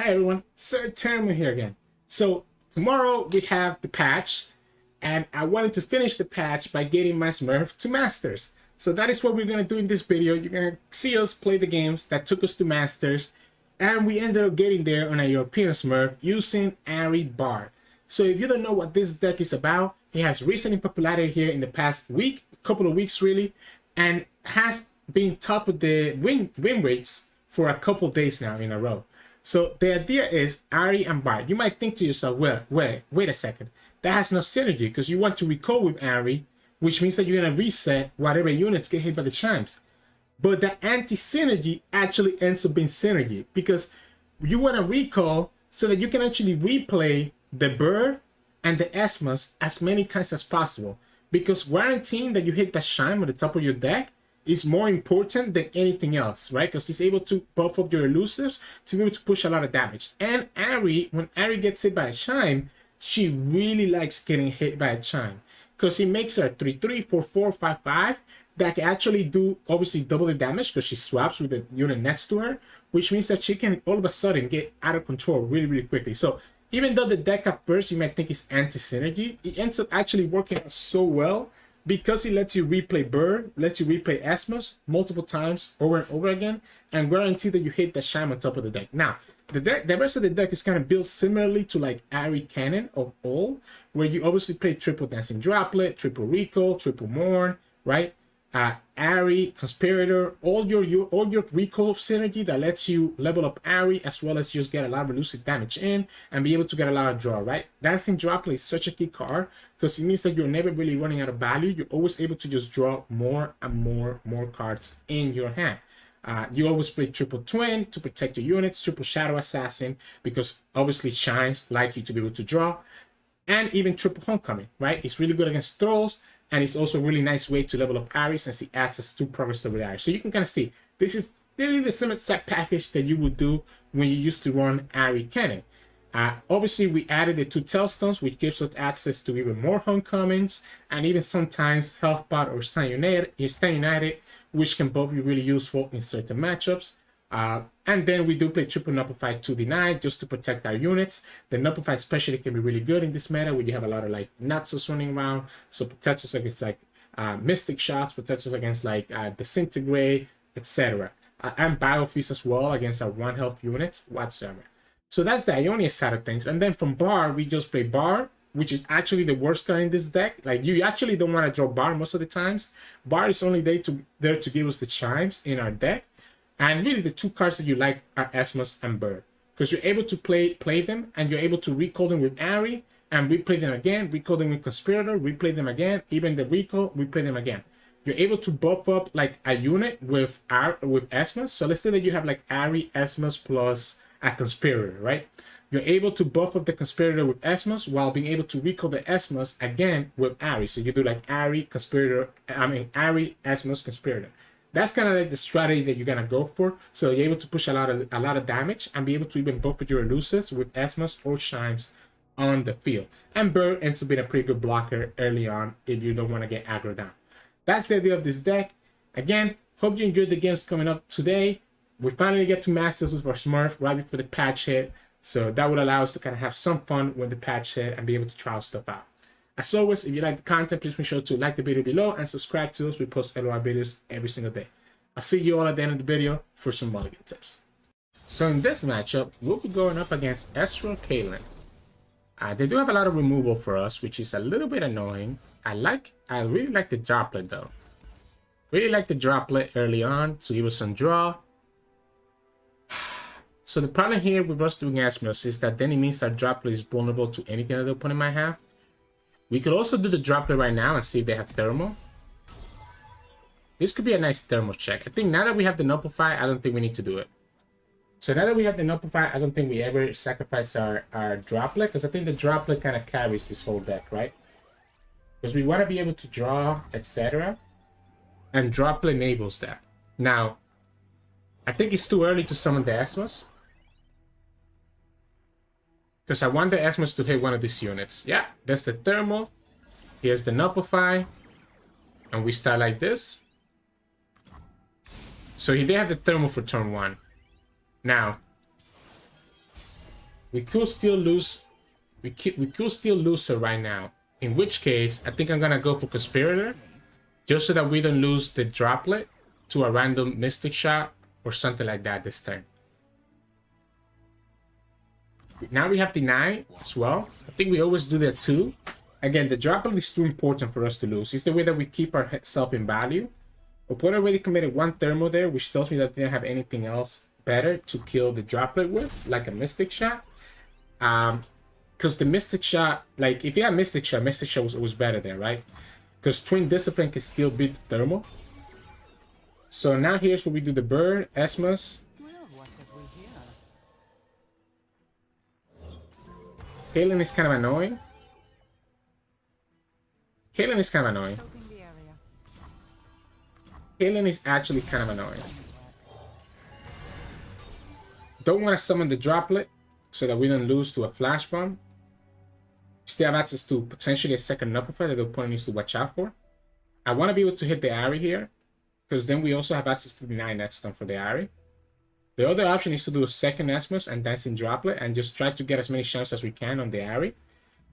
Hi everyone, Sirturmund here again. So tomorrow we have the patch, and I wanted to finish the patch by getting my smurf to masters. So that is what we're gonna do in this video. You're gonna see us play the games that took us to masters, and we ended up getting there on a European smurf using Ahri Bard. So if you don't know what this deck is about, it has risen in popularity here in the past week, couple of weeks really, and has been top of the win rates for a couple days now in a row. So the idea is Ahri and Bard. You might think to yourself, well, wait a second. That has no synergy because you want to recall with Ahri, which means that you're going to reset whatever units get hit by the chimes. But the anti-synergy actually ends up being synergy because you want to recall so that you can actually replay the Bard and the Esmus as many times as possible. Because guaranteeing that you hit the chime on the top of your deck is more important than anything else, right? Because it's able to buff up your elusives to be able to push a lot of damage. And Ahri, when Ahri gets hit by a chime, she really likes getting hit by a chime because he makes her 3/3, 4/4, 5/5 that can actually do obviously double the damage because she swaps with the unit next to her, which means that she can all of a sudden get out of control really quickly. So even though the deck at first you might think is anti-synergy, it ends up actually working out so well because it lets you replay Bard, lets you replay Esmus multiple times over and over again, and guarantee that you hit the chime on top of the deck. Now, the rest of the deck is kind of built similarly to like Ahri Cannon of old, where you obviously play triple Dancing Droplet, triple Recall, triple Mourn, right? Ahri, Conspirator, all your recall synergy that lets you level up Ahri as well as just get a lot of elusive damage in and be able to get a lot of draw, right? Dancing Droplet is such a key card because it means that you're never really running out of value. You're always able to just draw more and more cards in your hand. You always play triple Twin to protect your units, triple Shadow Assassin because obviously chimes like you to be able to draw, and even triple Homecoming, right? It's really good against trolls. And it's also a really nice way to level up Ahri since it adds us 2 progress over Ahri. So you can kind of see, this is really the similar set package that you would do when you used to run Ahri Cannon. Obviously, we added the 2 Tailstones, which gives us access to even more Homecomings, and even sometimes Health Pot or Stand United, which can both be really useful in certain matchups. And then we do play triple Nullify to deny just to protect our units. The Nullify especially can be really good in this meta where you have a lot of like Naxos running around. So protects us against like Mystic Shots, protects us against like Disintegrate, etc. And Biofeast as well against our 1 health units whatsoever. So that's the Ionia side of things. And then from Bard, we just play Bard, which is actually the worst card in this deck. Like you actually don't want to draw Bard most of the times. Bard is only there to give us the chimes in our deck. And really the 2 cards that you like are Esmus and Bard. Because you're able to play them and you're able to recall them with Ahri and replay them again, recall them with Conspirator, replay them again, even the recall, replay them again. You're able to buff up like a unit with Esmus. So let's say that you have like Ahri, Esmus plus a Conspirator, right? You're able to buff up the Conspirator with Esmus while being able to recall the Esmus again with Ahri. So you do like Ahri, Esmus, Conspirator. That's kind of like the strategy that you're gonna go for. So you're able to push a lot of damage and be able to even buff with your elusives with Esmus or chimes on the field. And Bard ends up being a pretty good blocker early on if you don't want to get aggro down. That's the idea of this deck. Again, hope you enjoyed the games coming up today. We finally get to masters with our smurf right before the patch hit. So that would allow us to kind of have some fun when the patch hit and be able to try stuff out. As always, if you like the content, please make sure to like the video below and subscribe to us. We post LOR videos every single day. I'll see you all at the end of the video for some mulligan tips. So in this matchup, we'll be going up against Ezreal Caitlyn. They do have a lot of removal for us, which is a little bit annoying. I really like the droplet though. Really like the droplet early on to give us some draw. So the problem here with us doing Esmus is that then it means that droplet is vulnerable to anything that the opponent might have. We could also do the droplet right now and see if they have thermal. This could be a nice thermal check. I think now that we have the Nullify, I don't think we need to do it. So now that we have the Nullify, I don't think we ever sacrifice our droplet because I think the droplet kind of carries this whole deck, right? Because we want to be able to draw, etc. And droplet enables that. Now, I think it's too early to summon the Esmus. Because I want the Esmus to hit one of these units. Yeah, that's the thermal. Here's the Nullify. And we start like this. So he did have the thermal for turn 1. Now, We could still lose. We could still lose her right now. In which case, I think I'm gonna go for Conspirator, just so that we don't lose the droplet to a random Mystic Shot or something like that this turn. Now we have Deny as well. I think we always do that too. Again, the droplet is too important for us to lose. It's the way that we keep ourselves in value. Opponent already committed one thermal there, which tells me that they didn't have anything else better to kill the droplet with, like a Mystic Shot. Because the Mystic Shot, like, if you have Mystic Shot was always better there, right? Because Twin Discipline can still beat the thermal. So now here's where we do the burn, Esmus. Caitlyn is kind of annoying. Caitlyn is kind of annoying. Caitlyn is actually kind of annoying. Don't want to summon the droplet so that we don't lose to a flash bomb. Still have access to potentially a second uppercut that the opponent needs to watch out for. I want to be able to hit the Ahri here, because then we also have access to the 9 net stun for the Ahri. The other option is to do a second Esmus and Dancing Droplet and just try to get as many shots as we can on the Ahri,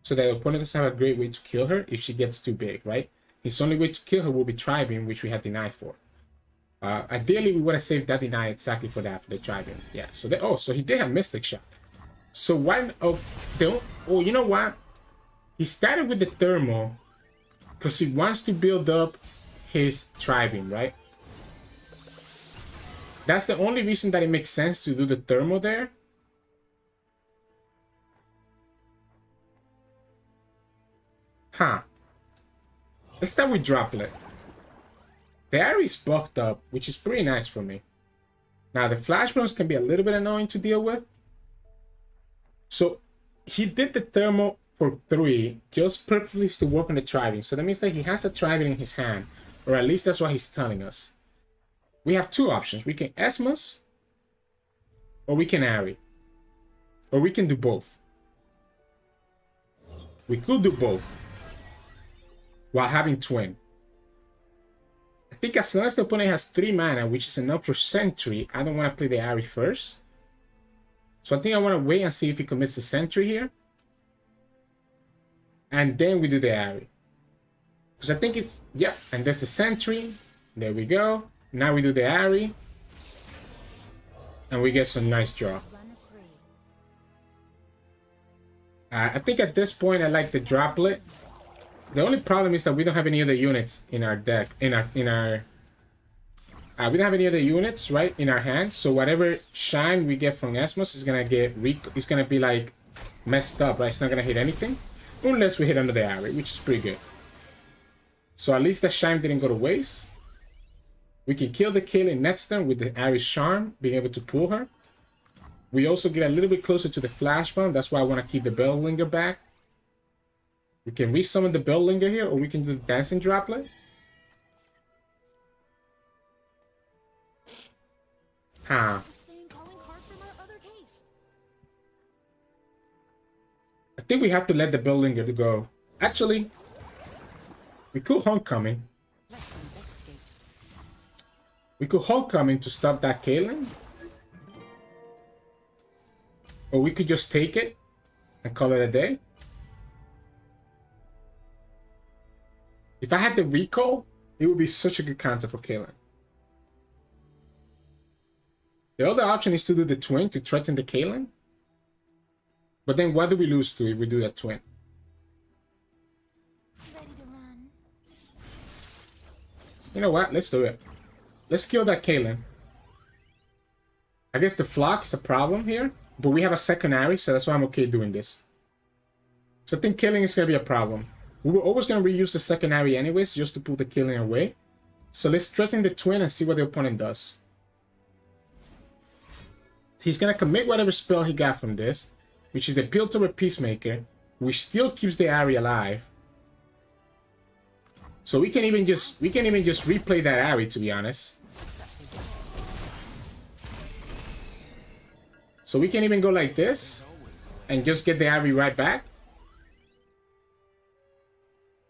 so that the opponent doesn't have a great way to kill her if she gets too big, right? His only way to kill her will be Tri-Beam, which we had Deny for. Ideally, we would have saved that Deny exactly for that, for the Tri-Beam. Yeah, so they, so he did have Mystic Shot. So why, you know what? He started with the Thermal because he wants to build up his Tri-Beam, right? That's the only reason that it makes sense to do the Thermal there. Huh. Let's start with Droplet. The Ahri is buffed up, which is pretty nice for me. Now, the Flash Bombs can be a little bit annoying to deal with. So, he did the Thermal for 3, just perfectly to work on the Tri-Beam. So that means that he has a Tri-Beam in his hand, or at least that's what he's telling us. We have two options. We can Esmus, or we can Ahri. Or we can do both. We could do both while having Twin. I think as long as the opponent has 3 mana, which is enough for Sentry, I don't want to play the Ahri first. So I think I want to wait and see if he commits the Sentry here. And then we do the Ahri. Because I think it's, yeah, and that's the Sentry. There we go. Now we do the Ahri. And we get some nice draw. I think at this point I like the Droplet. The only problem is that we don't have any other units in our deck. We don't have any other units, right, in our hand. So whatever shine we get from Esmus is gonna get it's gonna be like messed up, right? It's not gonna hit anything unless we hit under the Ahri, which is pretty good. So at least the shine didn't go to waste. We can kill the Caitlyn next turn with the Ahri's Charm, being able to pull her. We also get a little bit closer to the Flash Bomb. That's why I want to keep the Belllinger back. We can resummon the Belllinger here, or we can do the Dancing Droplet. Huh. I think we have to let the Belllinger go. Actually, we could Homecoming. We could Homecoming to stop that Caitlyn. Or we could just take it and call it a day. If I had the recall, it would be such a good counter for Caitlyn. The other option is to do the Twin to threaten the Caitlyn. But then what do we lose to if we do that Twin? Ready to run. You know what? Let's do it. Let's kill that Caitlyn. I guess the Flock is a problem here. But we have a second Ahri, so that's why I'm okay doing this. So I think Caitlyn is going to be a problem. We were always going to reuse the second Ahri anyways, just to pull the Caitlyn away. So let's threaten the Twin and see what the opponent does. He's going to commit whatever spell he got from this, which is the Piltover Peacemaker, which still keeps the Ahri alive. So we can even just replay that Ahri, to be honest. So we can even go like this and just get the Ahri right back.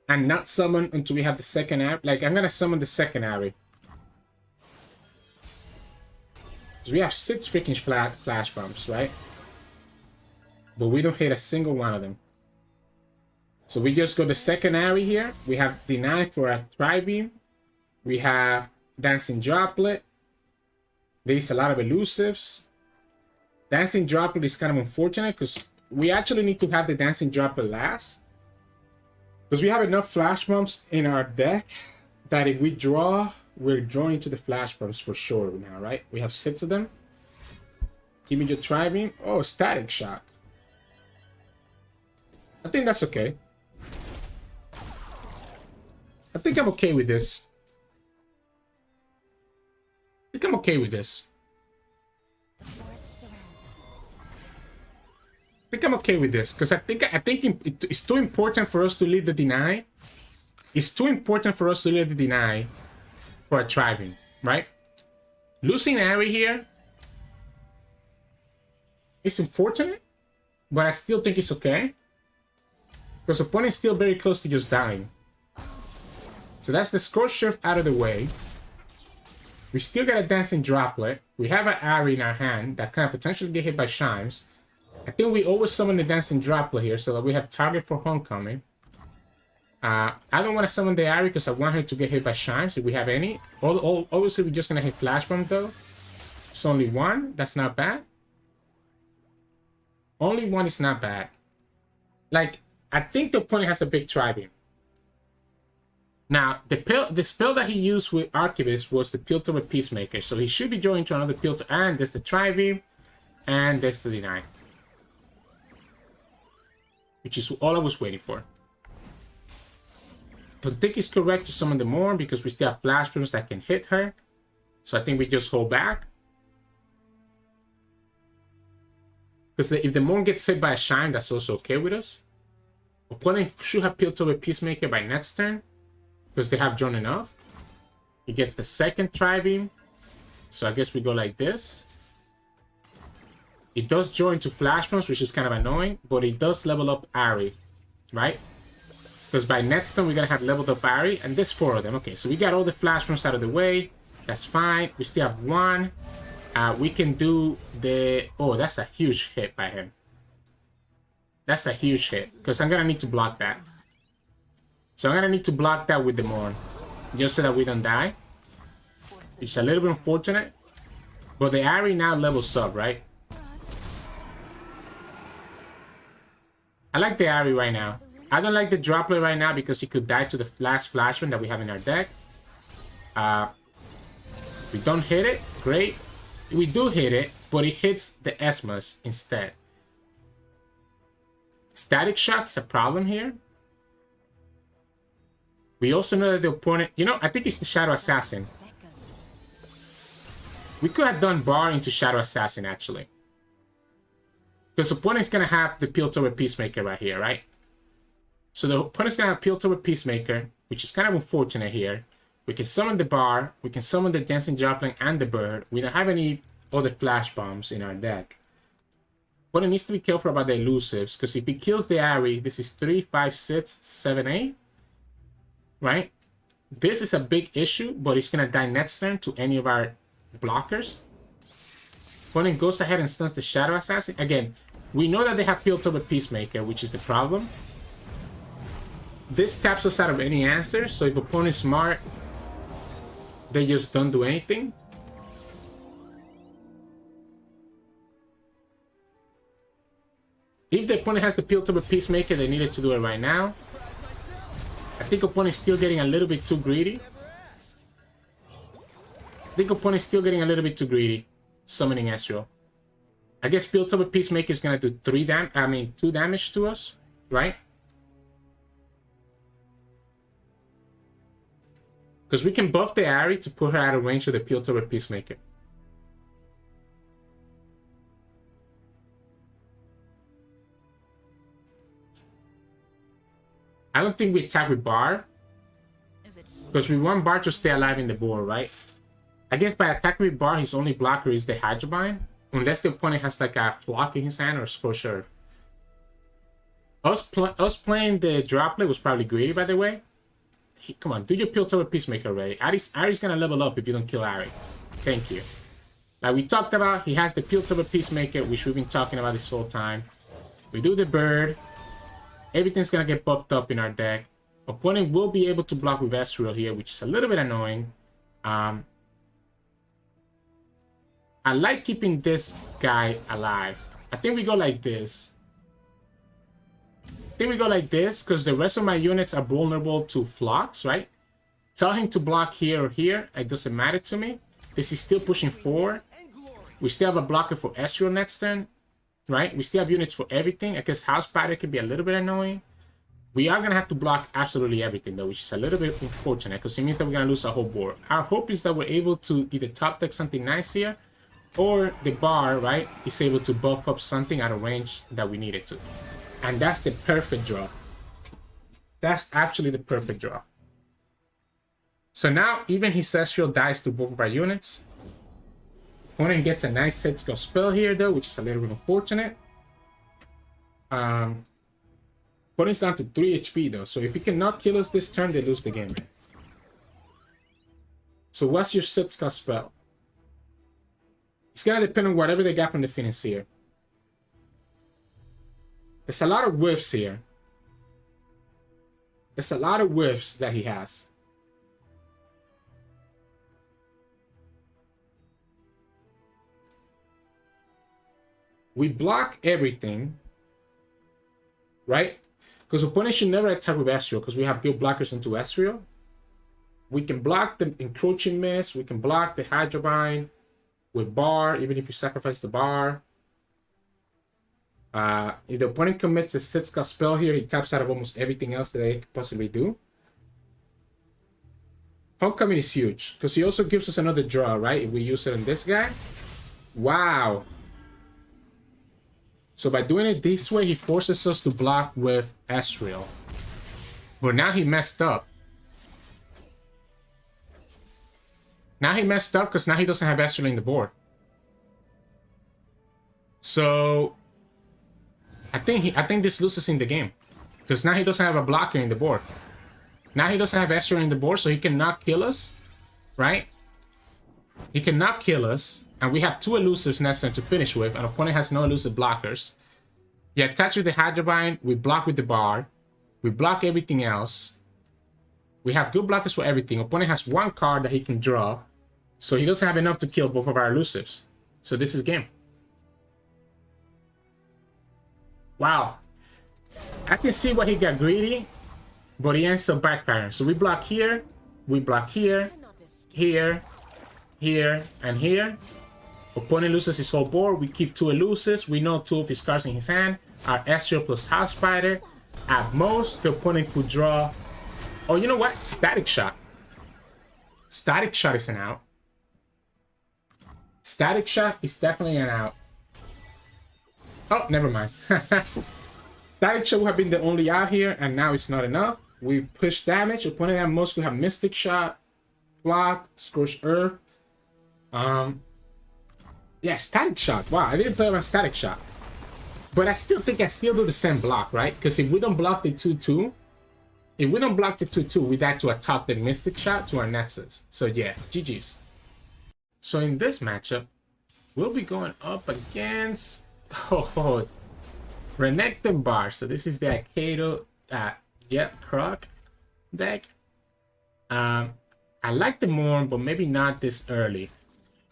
And not summon until we have the second Ahri. Like, I'm going to summon the second Ahri. Because we have 6 freaking flash bombs, right? but we don't hit a single one of them. So we just go the second Ahri here. We have deny for a Tri-Beam. We have Dancing Droplet. There's a lot of elusives. Dancing Droplet is kind of unfortunate because we actually need to have the Dancing Droplet last. Because we have enough Flash Bombs in our deck that if we draw, we're drawing to the Flash Bombs for sure now, right? We have 6 of them. Give me your Tri-Beam. Oh, Static Shock. I think that's okay. I think I'm okay with this. I think I'm okay with this. I think I'm okay with this because I think it's too important for us to leave the deny. It's too important for us to leave the deny for a Tri-Beam, right? Losing Ahri here is unfortunate, but I still think it's okay because opponent's still very close to just dying. So that's the Scorched Earth out of the way. We still got a Dancing Droplet. We have an Ahri in our hand that can potentially get hit by Chimes. I think we always summon the Dancing Droplet here so that we have target for Homecoming. I don't want to summon the Ahri because I want her to get hit by Chimes if we have any. Obviously, we're just going to hit Flash Bomb though. It's only one. That's not bad. Only one is not bad. Like, I think the opponent has a big Tri-Beam. Now, the spell that he used with Archivist was the Piltover Peacemaker. So he should be drawing to another Piltover. And there's the Tri-Beam. And there's the Deny. Which is all I was waiting for. Don't think it's correct to summon the Morn because we still have Flash Bombs that can hit her. So I think we just hold back. Because if the Morn gets hit by a Shine, that's also okay with us. Opponent should have Piltover Peacemaker by next turn. Because they have drawn enough. He gets the second Tri-Beam. So I guess we go like this. It does draw into Flash Bombs, which is kind of annoying. But it does level up Ahri. Right? Because by next turn, we're going to have leveled up Ahri. And there's 4 of them. Okay, so we got all the Flash Bombs out of the way. That's fine. We still have 1. We can do the... Oh, that's a huge hit by him. That's a huge hit. Because I'm going to need to block that. So I'm going to need to block that with the Morn. Just so that we don't die. It's a little bit unfortunate. But the Ahri now levels up, right? I like the Ahri right now. I don't like the Droplet right now because he could die to the last Flashman that we have in our deck. We don't hit it. Great. We do hit it, but it hits the Esmus instead. Static Shock is a problem here. We also know that the opponent... You know, I think it's the Shadow Assassin. We could have done Bard into Shadow Assassin, actually. Because the opponent's going to have the Piltover Peacemaker right here, right? So the opponent's going to have Piltover Peacemaker, which is kind of unfortunate here. We can summon the Bard. We can summon the Dancing Droplet and the Bird. We don't have any other Flash Bombs in our deck. Opponent needs to be careful about the elusives. Because if he kills the Ahri, this is 3, 5, 6, 7, 8. Right? This is a big issue, but it's going to die next turn to any of our blockers. Opponent goes ahead and stuns the Shadow Assassin. Again, we know that they have Piltover Peacemaker, which is the problem. This taps us out of any answer, so if opponent's smart, they just don't do anything. If the opponent has the Piltover Peacemaker, they needed to do it right now. I think opponent's still getting a little bit too greedy. Summoning Ezreal. I guess Piltover Peacemaker is gonna do 2 damage to us, right? Because we can buff the Ahri to put her out of range of the Piltover Peacemaker. I don't think we attack with Bard. Because we want Bard to stay alive in the board, right? I guess by attacking with Bard, his only blocker is the Hydrobind. Unless the opponent has like a Flock in his hand or Scorched Earth. Us playing the Droplet was probably greedy, by the way. Come on, do your Piltover Peacemaker already. Ahri's gonna level up if you don't kill Ahri. Thank you. Like we talked about, he has the Piltover Peacemaker, which we've been talking about this whole time. We do the bird. Everything's gonna get buffed up in our deck. Opponent will be able to block with Ezreal here, which is a little bit annoying. I like keeping this guy alive. I think we go like this. Because the rest of my units are vulnerable to flocks, right? Tell him to block here or here. It doesn't matter to me. This is still pushing 4. We still have a blocker for Ezreal next turn, right? We still have units for everything. I guess House Spider can be a little bit annoying. We are going to have to block absolutely everything, though, which is a little bit unfortunate because it means that we're going to lose our whole board. Our hope is that we're able to either top deck something nice here, or the Bard, right, is able to buff up something out of range that we needed to. And that's the perfect draw. That's actually the perfect draw. So now, even his Ezreal dies to both of our units. Opponent gets a nice set skill spell here, though, which is a little bit unfortunate. Opponent's down to 3 HP, though. So if he cannot kill us this turn, they lose the game. So what's your set skill spell? It's going to depend on whatever they got from the Financier. There's a lot of whiffs here. There's a lot of whiffs that he has. We block everything, right? Because opponents should never attack with Ezreal because we have good blockers into Ezreal. We can block the encroaching mist. We can block the Hydrobind with Bard, even if you sacrifice the Bard. If the opponent commits a Sitka spell here, he taps out of almost everything else that they could possibly do. Homecoming is huge because he also gives us another draw, right? If we use it on this guy. Wow. So by doing it this way, he forces us to block with Ezreal. But now he messed up. Now he messed up because now he doesn't have Ezreal in the board. So I think this loses in the game. Because now he doesn't have a blocker in the board. Now he doesn't have Ezreal in the board, so he cannot kill us. Right? He cannot kill us. And we have 2 elusives next turn to finish with. An opponent has no elusive blockers. You attach with the Hydrobind. We block with the Bard. We block everything else. We have good blockers for everything. Opponent has 1 card that he can draw. So he doesn't have enough to kill both of our elusives. So this is game. Wow. I can see why he got greedy. But he ends up backfiring. So we block here. We block here. Here. Here. And here. Opponent loses his whole board. We keep 2 elusives. We know 2 of his cards in his hand. Our Ezreal plus House Spider. At most, the opponent could draw... Oh, you know what? Static Shot. Static Shot is an out. Static Shot is definitely an out. Oh, never mind. Static Shot would have been the only out here, and now it's not enough. We push damage. Opponent at most could have Mystic Shot, Flock, Scorched Earth. Yeah, Static Shot. Wow, I didn't play around Static Shot. But I still think I still do the same block, right? Because if we don't block the 2-2, we die to a top deck Mystic Shot to our Nexus. So yeah, GG's. So in this matchup, we'll be going up against Renekton Bard. So this is the Akato Jet Croc deck. I like the Morn, but maybe not this early.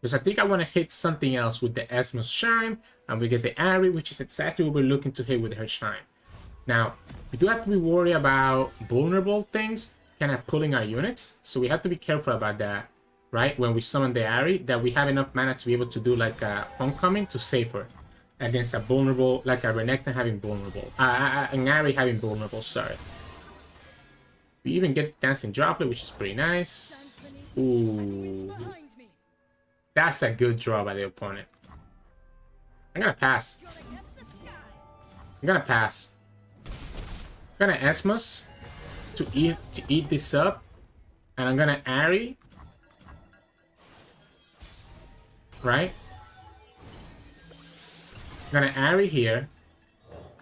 Because I think I want to hit something else with the Esmus Shine. And we get the Ahri, which is exactly what we're looking to hit with her Shine. Now, we do have to be worried about vulnerable things kind of pulling our units. So we have to be careful about that, right? When we summon the Ahri, that we have enough mana to be able to do like a Homecoming to save her against a vulnerable, like a Renekton having vulnerable. An Ahri having vulnerable, sorry. We even get Dancing Droplet, which is pretty nice. Ooh. That's a good draw by the opponent. I'm gonna pass. I'm gonna pass. I'm gonna Esmus to eat this up. And I'm gonna Ahri. Right? I'm gonna Ahri here.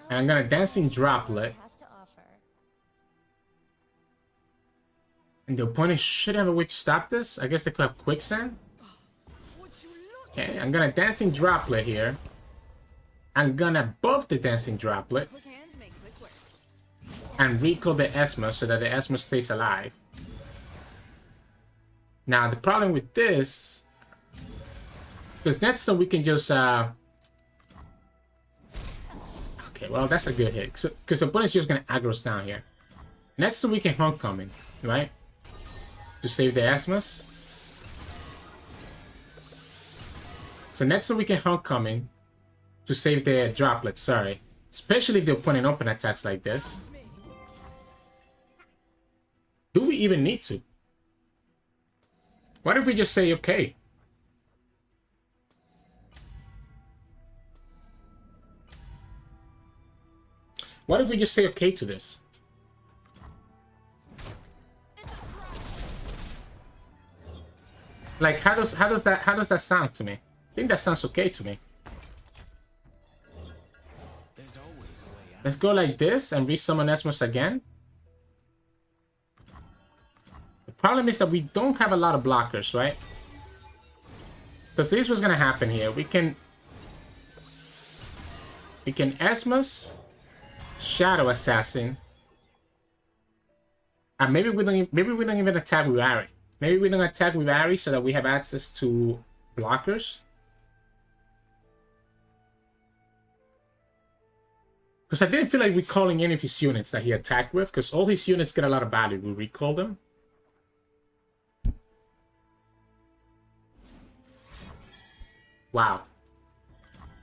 And I'm gonna Dancing Droplet. And the opponent should have a way to stop this. I guess they could have Quicksand. Okay, I'm gonna Dancing Droplet here. I'm gonna buff the Dancing Droplet and recall the Esma so that the Esma stays alive. Now the problem with this, because next time we can just okay, well that's a good hit, because the opponent's just gonna aggro us down here. Next time we can Homecoming, right, to save the Esmas. So next time we can Homecoming to save the Droplet, sorry, especially if the opponent open attacks like this. Do we even need to? What if we just say okay? What if we just say okay to this? Like how does that sound to me? I think that sounds okay to me. Let's go like this and resummon Esmus again. The problem is that we don't have a lot of blockers, right? Because this was gonna happen here. We can Esmus, Shadow Assassin, and maybe we don't even attack with Ahri. Maybe we don't attack with Ahri so that we have access to blockers. Because I didn't feel like recalling any of his units that he attacked with, because all his units get a lot of value. We recall them. Wow.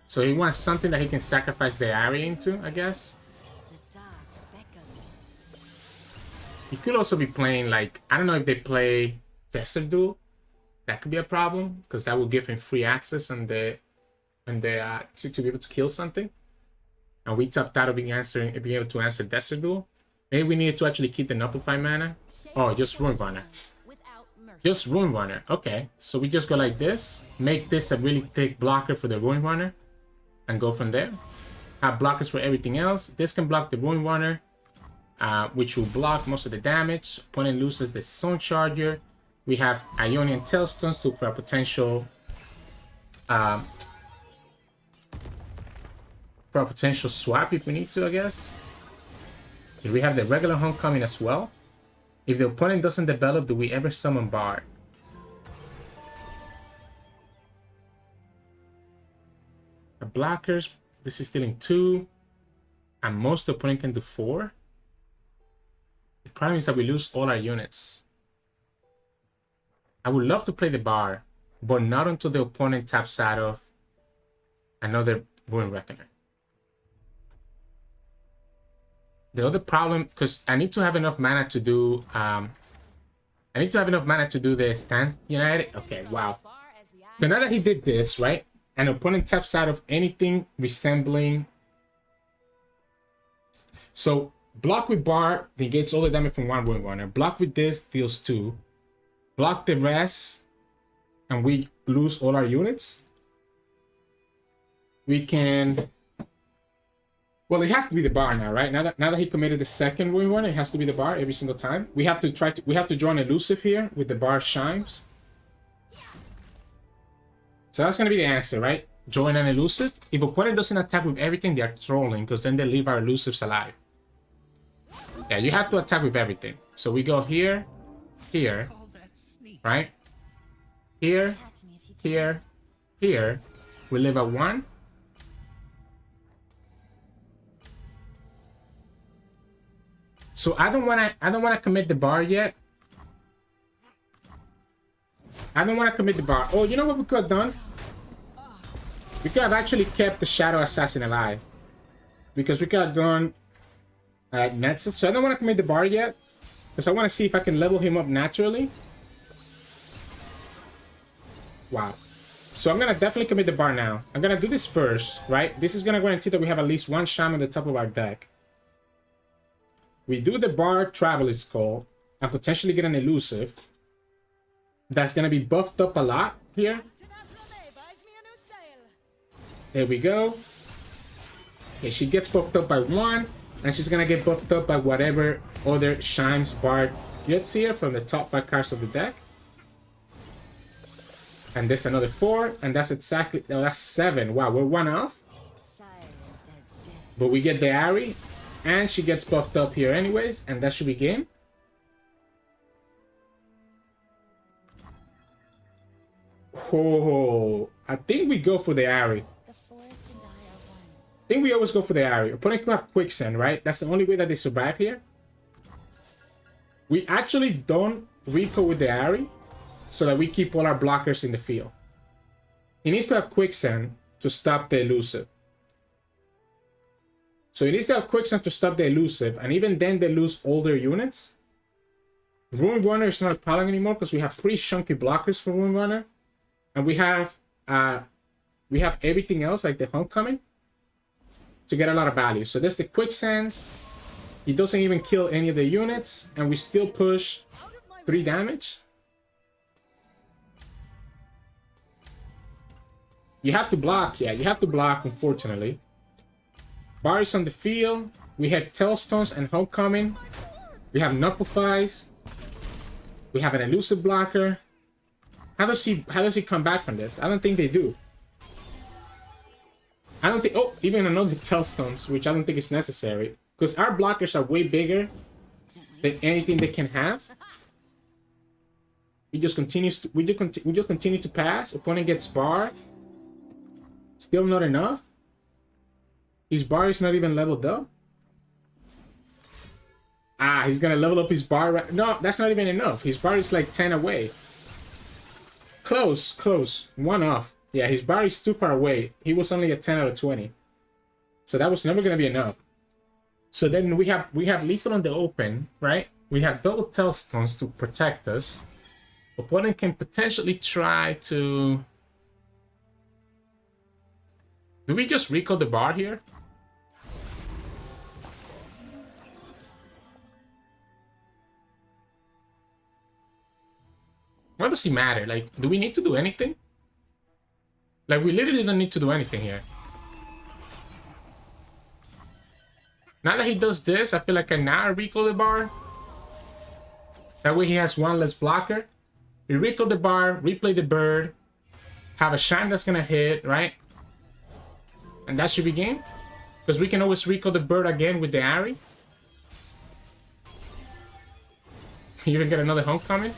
So he wants something that he can sacrifice the Ahri into, I guess. He could also be playing, like, I don't know if they play Desert Duel. That could be a problem, because that will give him free access and to be able to kill something. And we tapped out of being able to answer Desert Duel. Maybe we needed to actually keep the Nullify mana. Oh, just Ruin Runner. Just Ruin Runner. Okay, so we just go like this. Make this a really thick blocker for the Ruin Runner. And go from there. Have blockers for everything else. This can block the Ruin Runner, which will block most of the damage. Opponent loses the Stone Charger. We have Ionian Tailstones for a potential swap if we need to, I guess. We have the regular Homecoming as well. If the opponent doesn't develop, do we ever summon Bard? The blockers, this is stealing 2. And most the opponent can do 4. The problem is that we lose all our units. I would love to play the Bard, but not until the opponent taps out of another Ruin Reckoner. The other problem, because I need to have enough mana to do the Stand United. Okay, wow. So now that he did this, right? An opponent taps out of anything resembling. So block with Bard negates all the damage from one Ruin Runner. Block with this deals 2. Block the rest, and we lose all our units. We can. Well, it has to be the Bard now, right? Now that he committed the second Ruin Runner, it has to be the Bard every single time. We have to draw an elusive here with the Bard Chimes. So that's gonna be the answer, right? Join an elusive. If opponent doesn't attack with everything, they are trolling, because then they leave our elusives alive. Yeah, you have to attack with everything. So we go here, here, right? Here, here, here. We live at 1. So I don't wanna commit the Bard yet. I don't wanna commit the Bard. Oh, you know what we could have done? We could have actually kept the Shadow Assassin alive. Because we could have gone Nexus. So I don't wanna commit the Bard yet. Because I wanna see if I can level him up naturally. Wow. So I'm gonna definitely commit the Bard now. I'm gonna do this first, right? This is gonna guarantee that we have at least 1 Shaman at the top of our deck. We do the Bard Travel, it's called, and potentially get an elusive. That's going to be buffed up a lot here. There we go. Okay, she gets buffed up by 1, and she's going to get buffed up by whatever other Chimes Bard gets here from the top 5 cards of the deck. And there's another 4, and that's exactly, no, that's 7. Wow, we're 1 off. But we get the Ahri, and she gets buffed up here anyways, and that should be game. Oh, I think we go for the Ahri. I think we always go for the Ahri. Opponent could have Quicksand, right? That's the only way that they survive here. We actually don't recall with the Ahri, so that we keep all our blockers in the field. He needs to have Quicksand to stop the elusive. So he needs to have Quicksand to stop the elusive, and even then they lose all their units. Ruin Runner is not a problem anymore because we have pretty chunky blockers for Ruin Runner. And we have everything else like the Homecoming to get a lot of value. So there's the Quicksands. He doesn't even kill any of the units, and we still push 3 damage. You have to block, yeah, you have to block, unfortunately. Bard is on the field. We have Tailstones and Homecoming. We have Knucklefies. We have an elusive blocker. How does he come back from this? I don't think they do. I don't think... Oh, even another Tailstones, which I don't think is necessary. Because our blockers are way bigger than anything they can have. He just continues to... We just continue to pass. Opponent gets Bard. Still not enough. His Bard is not even leveled up. Ah, he's gonna level up his Bard right... No, that's not even enough. His Bard is like 10 away. Close, close. 1 off. Yeah, his Bard is too far away. He was only at 10 out of 20. So that was never gonna be enough. So then we have lethal on the open, right? We have double Tailstones to protect us. Opponent can potentially try to... Do we just recall the Bard here? What does it matter? Like, do we need to do anything? Like, we literally don't need to do anything here. Now that he does this, I feel like I now recall the Bard. That way he has 1 less blocker. We recall the Bard, replay the bird, have a shine that's gonna hit, right? And that should be game. Because we can always recall the bird again with the Ahri. You even get another Homecoming.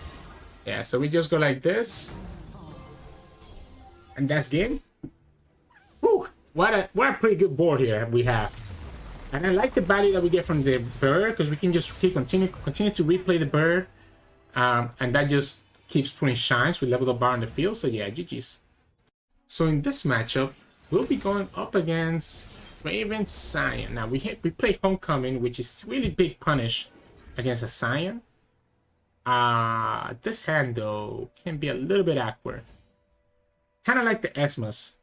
Yeah, so we just go like this. And that's game. Whew, what a pretty good board here we have. And I like the value that we get from the bird, because we can just continue to replay the bird. And that just keeps putting shines. We level the bar on the field, so yeah, GG's. So in this matchup, we'll be going up against Draven Sion. Now we play Homecoming, which is really big punish against a Sion. This hand though can be a little bit awkward. Kind of like the Esmus.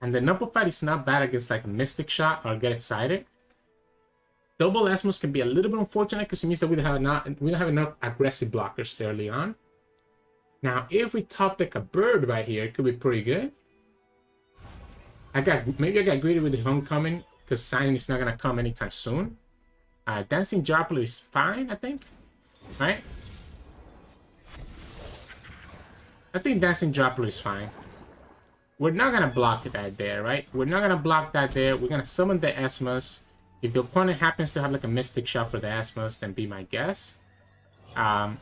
And the Number Fight is not bad against like a Mystic Shot or Get Excited. Double Esmus can be a little bit unfortunate because it means that we don't have enough aggressive blockers early on. Now, if we top deck a bird right here, it could be pretty good. Maybe I got greedy with the Homecoming because Sion is not gonna come anytime soon. Dancing Droplet is fine, I think. Right? I think Dancing Droplet is fine. We're not gonna block that there, right? We're not gonna block that there. We're gonna summon the Esmus. If the opponent happens to have like a Mystic Shot for the Esmus, then be my guess. But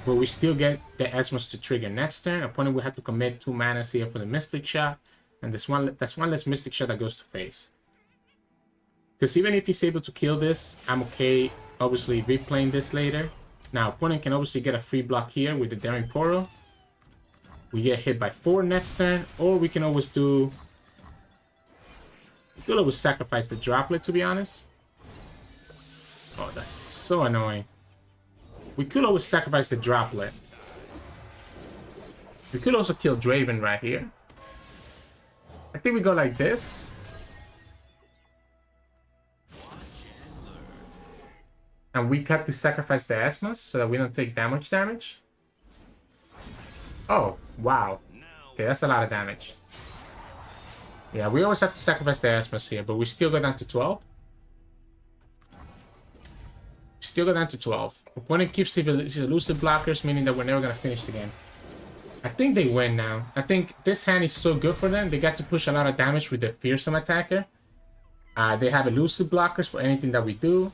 we still get the Esmus to trigger next turn. Opponent will have to commit 2 mana here for the Mystic Shot. And that's one less Mystic Shot that goes to face. Because even if he's able to kill this, I'm okay obviously replaying this later. Now opponent can obviously get a free block here with the Daring Portal. We get hit by 4 next turn, or we can always do... We could always sacrifice the Droplet, to be honest. Oh, that's so annoying. We could always sacrifice the Droplet. We could also kill Draven right here. I think we go like this. And we have to sacrifice the Esmus so that we don't take damage. Oh, wow. Okay, that's a lot of damage. Yeah, we always have to sacrifice the Esmus here, but we still go down to 12. Still go down to 12. Opponent keeps his elusive blockers, meaning that we're never going to finish the game. I think they win now. I think this hand is so good for them. They got to push a lot of damage with the Fearsome Attacker. They have elusive blockers for anything that we do.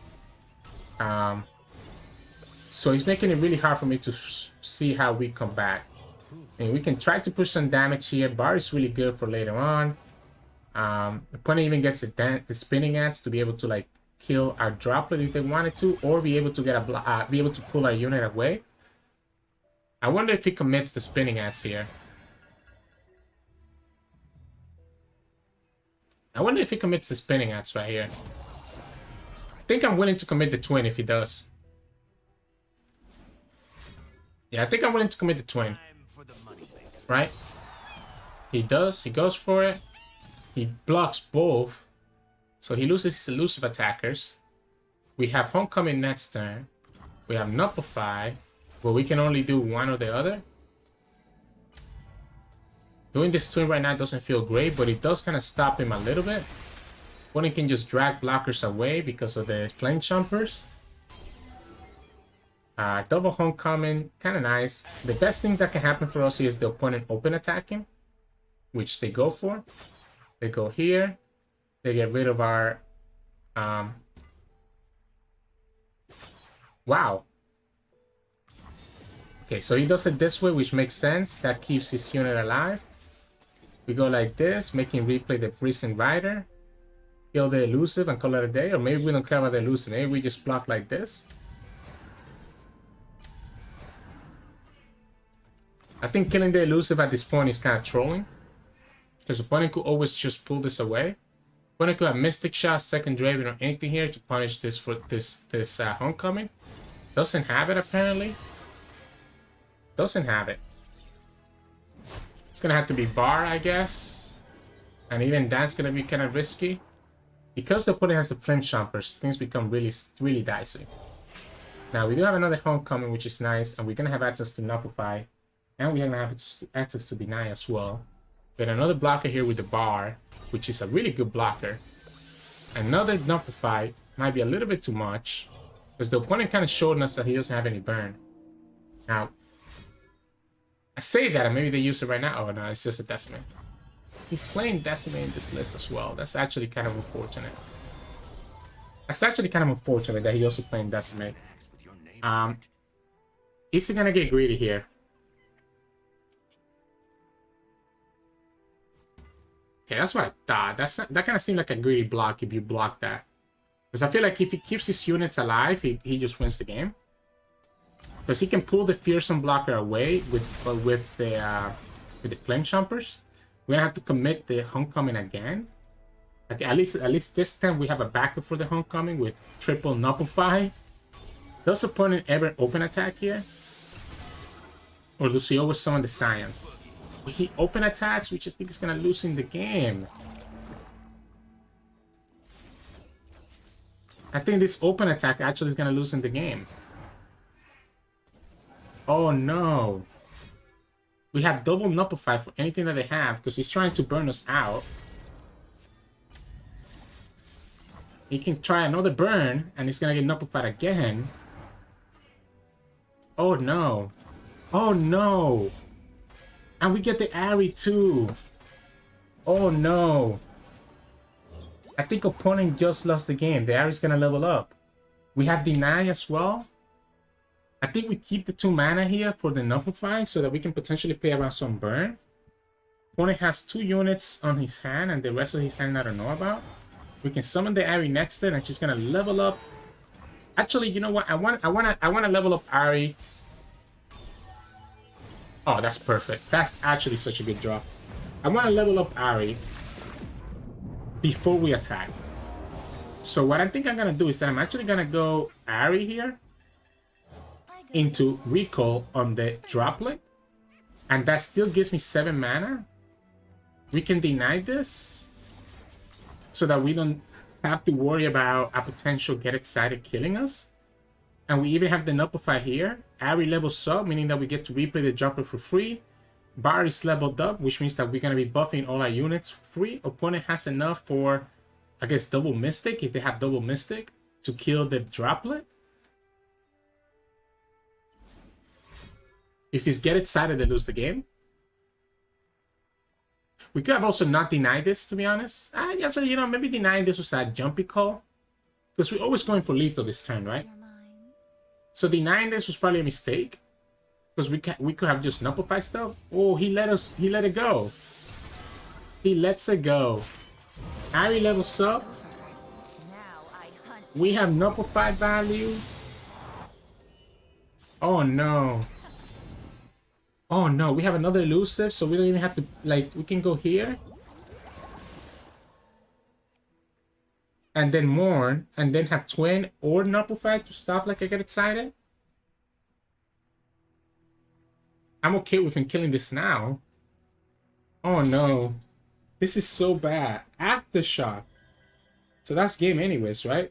So it's making it really hard for me to see how we come back. And we can try to push some damage here. Bard is really good for later on. The opponent even gets the spinning ants to be able to like kill our droplet if they wanted to, or be able to get a be able to pull our unit away. I wonder if he commits the spinning ants here. I wonder if he commits the spinning ants right here. I think I'm willing to commit the twin if he does. Yeah, I think I'm willing to commit the twin. Right? He does. He goes for it. He blocks both. So he loses his elusive attackers. We have Homecoming next turn. We have Nullify, but we can only do one or the other. Doing this twin right now doesn't feel great, but it does kind of stop him a little bit. Opponent can just drag blockers away because of the flame jumpers. Double Homecoming, kind of nice. The best thing that can happen for us here is the opponent open attacking, which they go for. They go here. They get rid of our... Wow. Okay, so he does it this way, which makes sense. That keeps his unit alive. We go like this, making replay the Freezing Rider. Kill the elusive and call it a day. Or maybe we don't care about the elusive. Maybe we just block like this. I think killing the elusive at this point is kind of trolling. Because opponent could always just pull this away. Opponent could have Mystic Shot, second Draven, or anything here to punish this for this Homecoming. Doesn't have it apparently. Doesn't have it. It's gonna have to be Bard, I guess. And even that's gonna be kind of risky. Because the opponent has the Flame Chompers, things become really, really dicey. Now we do have another Homecoming, which is nice, and we're gonna have access to Nullify. And we're gonna have access to Deny as well. We got another blocker here with the Bard, which is a really good blocker. Another Nullify might be a little bit too much, because the opponent kind of showed us that he doesn't have any burn. Now, I say that, and maybe they use it right now. Oh no, it's just a Decimate. He's playing Decimate in this list as well. That's actually kind of unfortunate. That's actually kind of unfortunate that he also playing Decimate. Is he gonna get greedy here? Okay, that's what I thought. That kind of seemed like a greedy block if you block that. Because I feel like if he keeps his units alive, he just wins the game. Because he can pull the Fearsome blocker away with the Flame Chompers. We're gonna have to commit the Homecoming again. Like at least this time we have a backup for the Homecoming with triple Nullify. Does opponent ever open attack here? Or does he always summon the Sion? He open attacks, which I think is gonna lose in the game. I think this open attack actually is gonna lose in the game. Oh no. We have double Nullify for anything that they have because he's trying to burn us out. He can try another burn and he's gonna get Nullified again. Oh no. Oh no. And we get the Ahri too. Oh no. I think opponent just lost the game. The Ahri's gonna level up. We have Deny as well. I think we keep the 2 mana here for the Nullify so that we can potentially play around some burn. Opponent has 2 units on his hand and the rest of his hand I don't know about. We can summon the Ahri next turn and she's gonna level up. Actually, you know what? I wanna level up Ahri. Oh, that's perfect. That's actually such a good draw. I want to level up Ahri before we attack. So what I think I'm going to do is that I'm actually going to go Ahri here into Recall on the Droplet. And that still gives me 7 mana. We can deny this so that we don't have to worry about a potential Get Excited killing us. And we even have the Nullify here. Ahri levels up, meaning that we get to replay the Dropper for free. Bard is leveled up, which means that we're going to be buffing all our units free. Opponent has enough for, I guess, double Mystic, if they have double Mystic, to kill the Droplet. If he's Get Excited, they lose the game. We could have also not denied this, to be honest. Actually, you know, maybe denying this was a jumpy call. Because we're always going for lethal this turn, right? So denying this was probably a mistake. Because we could have just nullified stuff. Oh, he let it go. He lets it go. Ahri levels up. We have nullified value. Oh no. Oh no, we have another elusive, so we don't even have to, like, we can go here. And then mourn, and then have twin or nullified to stop, like, I get excited. I'm okay with him killing this now. Oh no. This is so bad. Aftershock. So that's game anyways, right?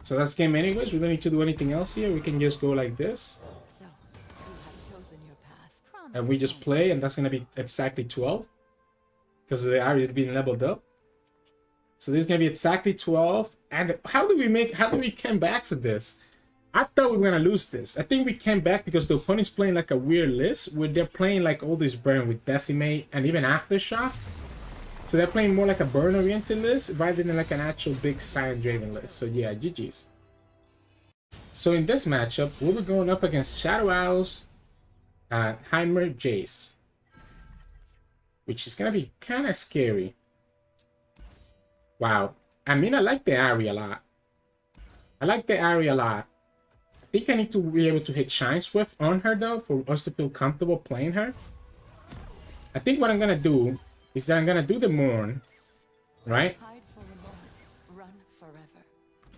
So that's game anyways. We don't need to do anything else here. We can just go like this. And we just play, and that's going to be exactly 12. Because the Ahri is being leveled up. So this is going to be exactly 12. And how do we come back for this? I thought we were going to lose this. I think we came back because the opponent's playing like a weird list. Where they're playing like all this burn with Decimate and even Aftershock. So they're playing more like a burn-oriented list rather than like an actual big Sion Draven list. So yeah, GG's. So in this matchup, we'll be going up against Shadow Owls, Heimerdinger Jayce, which is gonna be kind of scary. Wow. I mean, I like the Ahri a lot. I think I need to be able to hit Shine Swift on her though for us to feel comfortable playing her. I think what I'm gonna do is that I'm gonna do the Mourn, right?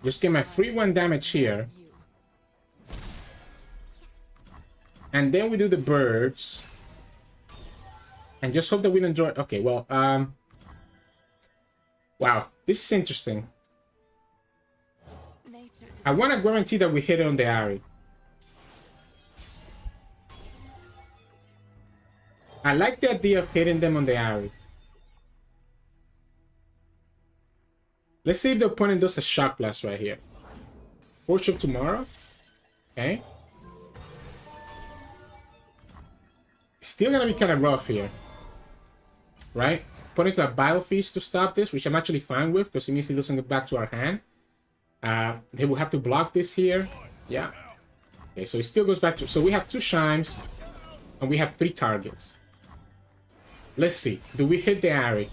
Just get my free 1 damage here. And then we do the birds. And just hope that we don't join. Okay, well, wow, this is interesting. I want to guarantee that we hit it on the Ahri. I like the idea of hitting them on the Ahri. Let's see if the opponent does a Shock Blast right here. Forge of Tomorrow. Okay. Still gonna be kind of rough here. Right? Opponent got Bile Feast to stop this, which I'm actually fine with, because it means he doesn't get back to our hand. They will have to block this here. Yeah. Okay, so it still goes back to... So we have 2 Shines, and we have 3 targets. Let's see. Do we hit the Ahri?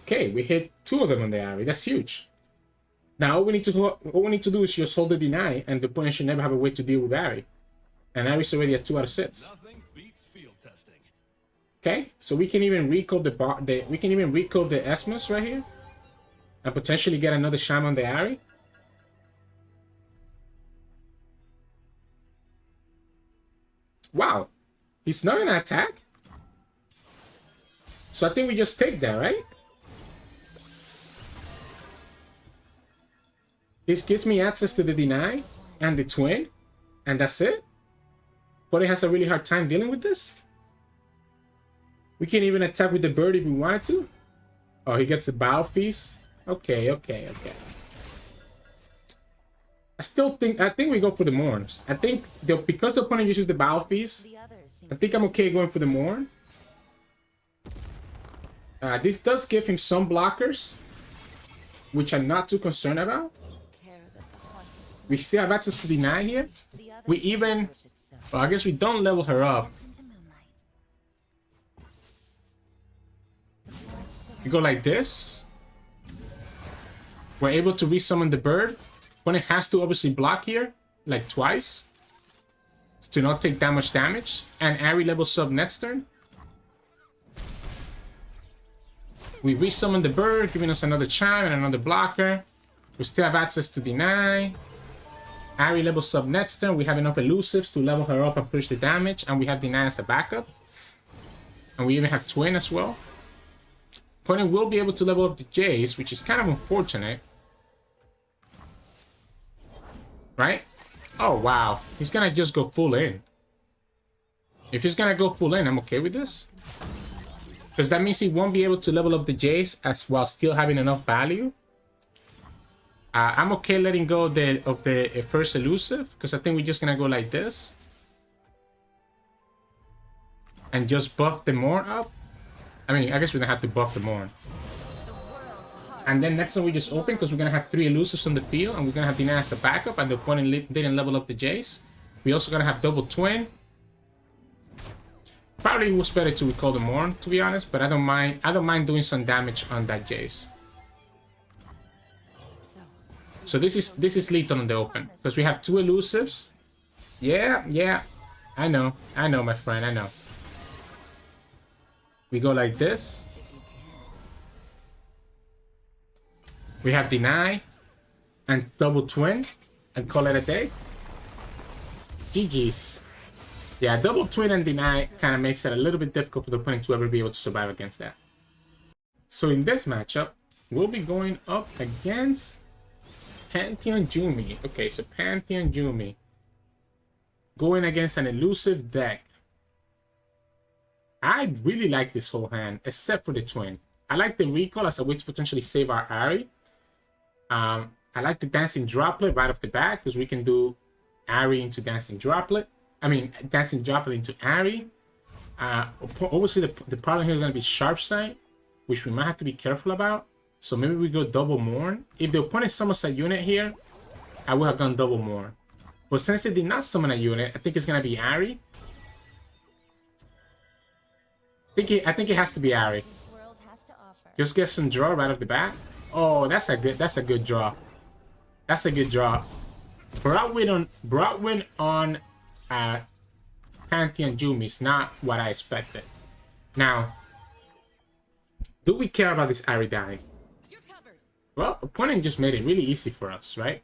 Okay, we hit 2 of them on the Ahri. That's huge. Now all we need to do is just hold the deny, and the opponent should never have a way to deal with Ahri. And Ahri's already at 2 out of 6. Okay, so we can even recall the Esmus right here, and potentially get another Shaman on the Ahri. Wow, he's not gonna attack. So I think we just take that, right? This gives me access to the deny and the twin, and that's it. But it has a really hard time dealing with this. We can even attack with the bird if we wanted to. Oh, he gets the Bile Feast. Okay. I think we go for the Mourns. I think because the opponent uses the Bile Feast, I think I'm okay going for the Mourn. This does give him some blockers, which I'm not too concerned about. We still have access to deny here. We even... Well, I guess we don't level her up. We go like this. We're able to resummon the bird. Opponent has to obviously block here, like twice, to not take that much damage. And Ahri levels up next turn. We resummon the bird, giving us another chime and another blocker. We still have access to deny. Ahri levels up next turn. We have enough elusives to level her up and push the damage. And we have deny as a backup. And we even have twin as well. Opponent will be able to level up the Jayce, which is kind of unfortunate. Right? Oh, wow. He's gonna just go full in. If he's gonna go full in, I'm okay with this. Because that means he won't be able to level up the Jayce as while still having enough value. I'm okay letting go of the first elusive, because I think we're just gonna go like this. and just buff the Morn up. I mean, I guess we're gonna have to buff the Morn. And then next time we just open, because we're gonna have 3 elusives on the field, and we're gonna have Deny as the backup, and the opponent didn't level up the Jayce. We also gonna have double twin. Probably was better to recall the Morn, to be honest, but I don't mind doing some damage on that Jayce. So this is lethal in the open, because we have 2 elusives. Yeah, I know, my friend, I know. We go like this. We have Deny and double twin and call it a day. GG's. Yeah, double twin and Deny kind of makes it a little bit difficult for the opponent to ever be able to survive against that. So in this matchup, we'll be going up against Pantheon Yuumi. Okay, so Pantheon Yuumi going against an elusive deck. I really like this whole hand, except for the twin. I like the recall as a way to potentially save our Ahri. I like the Dancing Droplet right off the bat, because we can do Ahri into Dancing Droplet. I mean, Dancing Droplet into Ahri. Obviously, the problem here is going to be Sharp Sight, which we might have to be careful about. So maybe we go double Morn. If the opponent summons a unit here, I would have gone double Morn. But since it did not summon a unit, I think it's going to be Ahri. I think it has to be Ahri. Just get some draw right off the bat. Oh, that's a good draw. That's a good draw. Broadwind on Pantheon Yuumi is not what I expected. Now, do we care about this Ahri dying? Well, opponent just made it really easy for us, right?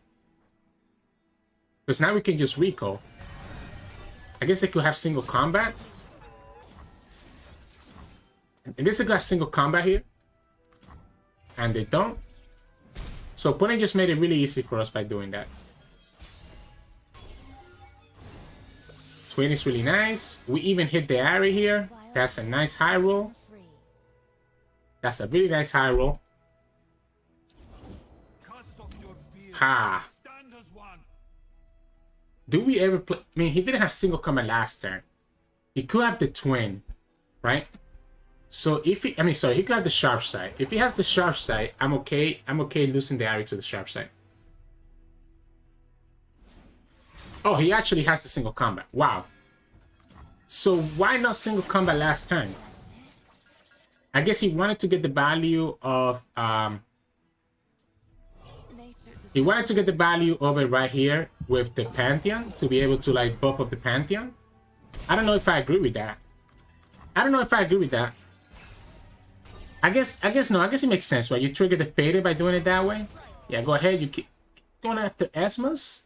Because now we can just recall. I guess they could have single combat. And this got single combat here. And they don't. So opponent just made it really easy for us by doing that. Twin is really nice. We even hit the Ahri here. That's a nice high roll. That's a really nice high roll. Ha. Do we ever play? I mean, he didn't have single combat last turn. He could have the twin, right? So if he, I mean, sorry, he could have the Sharp Sight. If he has the Sharp Sight, I'm okay losing the Ahri to the Sharp Sight. Oh, he actually has the single combat. Wow. So why not single combat last turn? I guess he wanted to get the value of he wanted to get the value of it right here with the Pantheon to be able to like buff up the Pantheon. I don't know if I agree with that. I guess no. I guess it makes sense, right? You trigger the fader by doing it that way. Yeah, go ahead. You keep going after Esmus.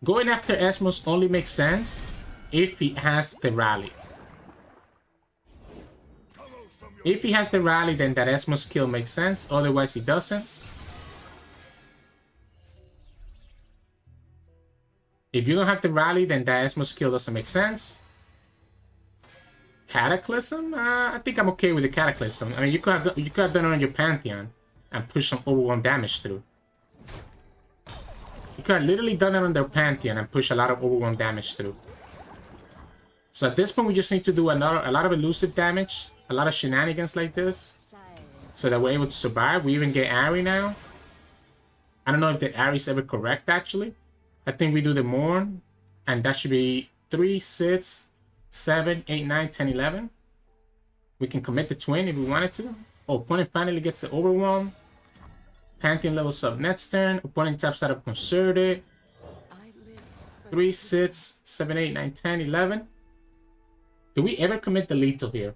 Going after Esmus only makes sense if he has the rally. If he has the rally, then that Esmus kill makes sense. Otherwise, he doesn't. If you don't have the rally, then that Esmus kill doesn't make sense. Cataclysm? I think I'm okay with the Cataclysm. I mean, you could have done it on your Pantheon and push some overwhelm damage through. You could have literally done it on their Pantheon and push a lot of overwhelm damage through. So at this point, we just need to do a lot of elusive damage, a lot of shenanigans like this, so that we're able to survive. We even get Ahri now. I don't know if the Ahri is ever correct, actually. I think we do the Morn, and that should be 3, 6, 7, 8, 9, 10, 11. We can commit the twin if we wanted to. Oh, opponent finally gets the overwhelm. Pantheon levels up next turn. Opponent taps out of Concerted. 3, 6, 7, 8, 9, 10, 11. Do we ever commit the lethal here?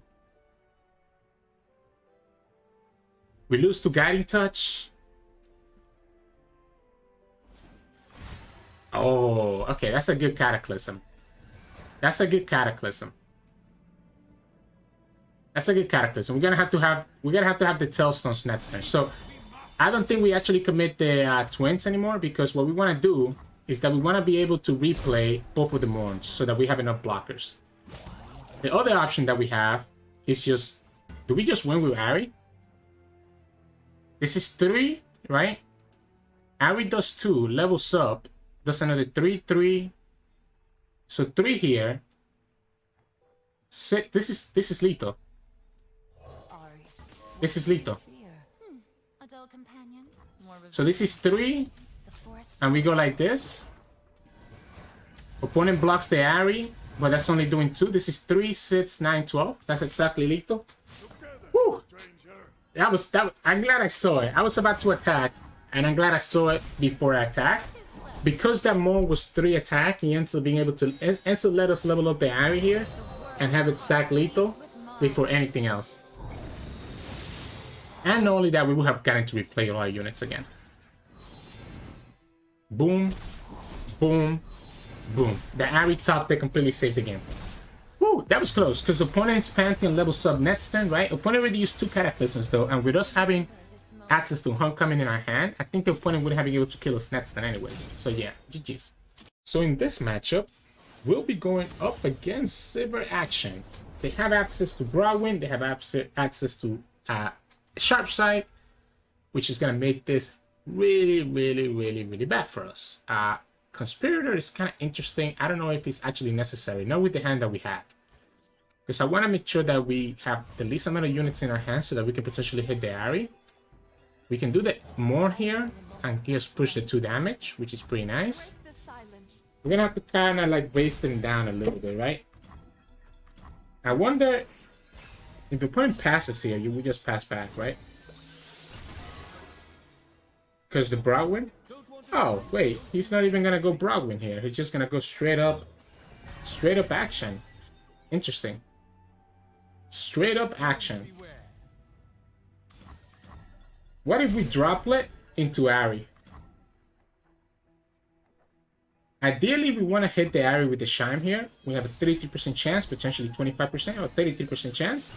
We lose to Guiding Touch. Oh, okay, that's a good Cataclysm. That's a good Cataclysm. That's a good Cataclysm. We're gonna have to have the Tailstones next turn. So I don't think we actually commit the twins anymore, because what we want to do is that we want to be able to replay both of the Morns so that we have enough blockers. The other option that we have is just, do we just win with Ahri? This is 3, right? Ahri does 2, levels up, does another 3, 3. So 3 here. This is lethal. This is lethal. So this is 3, and we go like this. Opponent blocks the Ahri, but that's only doing 2. This is 3, 6, 9, 12. That's exactly lethal. Woo! I'm glad I saw it. I was about to attack, and I'm glad I saw it before I attacked. Because that Maul was 3 attack, he ends up being able to let us level up the Ahri here and have it sack lethal before anything else. And not only that, we would have gotten to replay all our units again. Boom, boom, boom. The Ahri top deck completely saved the game. Woo, that was close, because opponent's Pantheon levels up next turn, right? Opponent already used 2 Cataclysms though, and with us having access to Homecoming in our hand, I think the opponent wouldn't have been able to kill us next turn anyways. So yeah, GG's. So in this matchup, we'll be going up against Sivir Akshan. They have access to Broadwind, they have access to Sharp Side, which is going to make this really bad for us. Conspirator is kind of interesting. I don't know if it's actually necessary, not with the hand that we have. Because I want to make sure that we have the least amount of units in our hand so that we can potentially hit the Ahri. We can do that more here and just push the 2 damage, which is pretty nice. We're going to have to kind of like raise them down a little bit, right? I wonder if the opponent passes here, you would just pass back, right? Because the Broadwind? Oh, wait. He's not even going to go Broadwind here. He's just going to go straight up action. Interesting. Straight up action. What if we droplet into Ahri? Ideally, we want to hit the Ahri with the Shime here. We have a 33% chance, potentially 25% or 33% chance.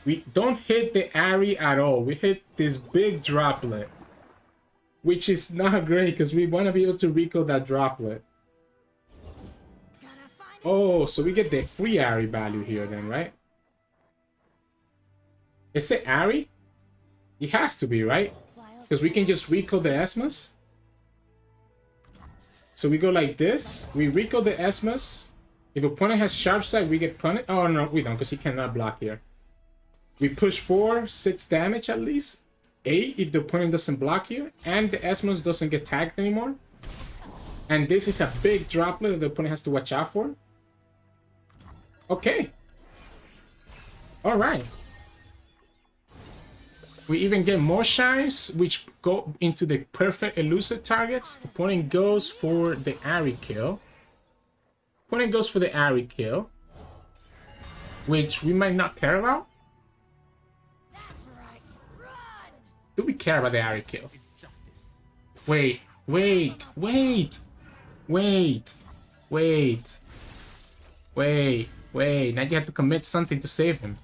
We don't hit the Ahri at all. We hit this big droplet, which is not great because we want to be able to recall that droplet. Oh, so we get the free Ahri value here then, right? Is it Ahri? It has to be, right? Because we can just recall the Esmus. So we go like this. We recall the Esmus. If opponent has Sharp Side, we get punished. Oh, no, we don't, because he cannot block here. We push 4, 6 damage at least. 8 if the opponent doesn't block here. And the Esmus doesn't get tagged anymore. And this is a big droplet that the opponent has to watch out for. Okay. Alright. We even get more Shimes, which go into the perfect elusive targets. Opponent goes for the Ahri kill. Opponent goes for the Ahri kill, which we might not care about. Do we care about the Ahri kill? Wait. Now you have to commit something to save him.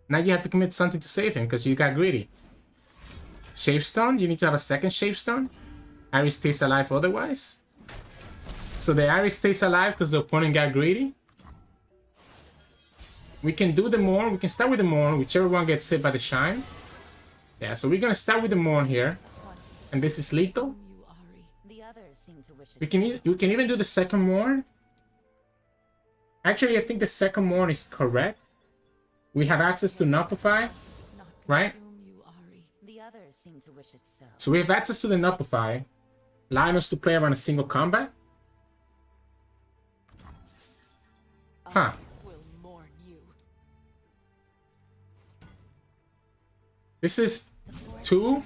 Now you have to commit something to save him because you got greedy. Shavestone? You need to have a second Shavestone? Ahri stays alive otherwise? So the Ahri stays alive because the opponent got greedy? We can do the Morn. We can start with the Morn, whichever one gets hit by the Shine. Yeah, so we're going to start with the Morn here. And this is lethal. You can even do the second Morn. Actually, I think the second Morn is correct. We have access to Nullify, right? So we have access to the Nullify, allowing us to play around a single combat. Huh. This is 2.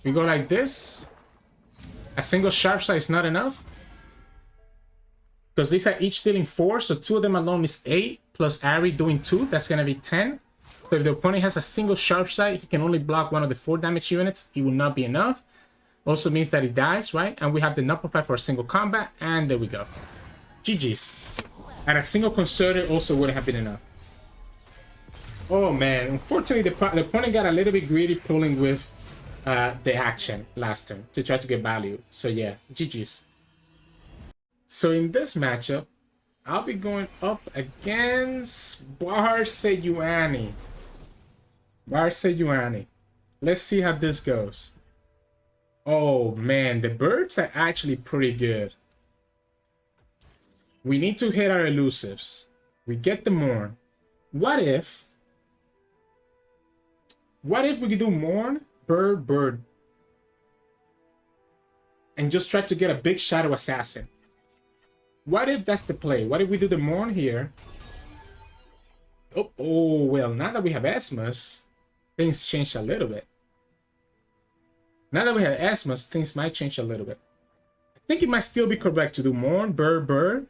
We go like this. A single Sharp Side is not enough. Because these are each dealing 4, so 2 of them alone is 8. Plus Ahri doing 2, that's going to be 10. So if the opponent has a single Sharp Side, he can only block one of the 4 damage units. It will not be enough. Also means that he dies, right? And we have the Nullify for a single combat. And there we go. GG's. And a single Concerted also wouldn't have been enough. Oh man, unfortunately the opponent got a little bit greedy pulling with the action last turn to try to get value. So yeah, GG's. So in this matchup, I'll be going up against Bard Sejuani. Bard Sejuani. Let's see how this goes. Oh man, the birds are actually pretty good. We need to hit our elusives. We get the Mourn. What if we could do Mourn, Bird, and just try to get a big Shadow Assassin? What if that's the play? What if we do the Mourn here? Oh, well, now that we have Esmus, things change a little bit. Now that we have Esmus, things might change a little bit. I think it might still be correct to do Mourn, Bird,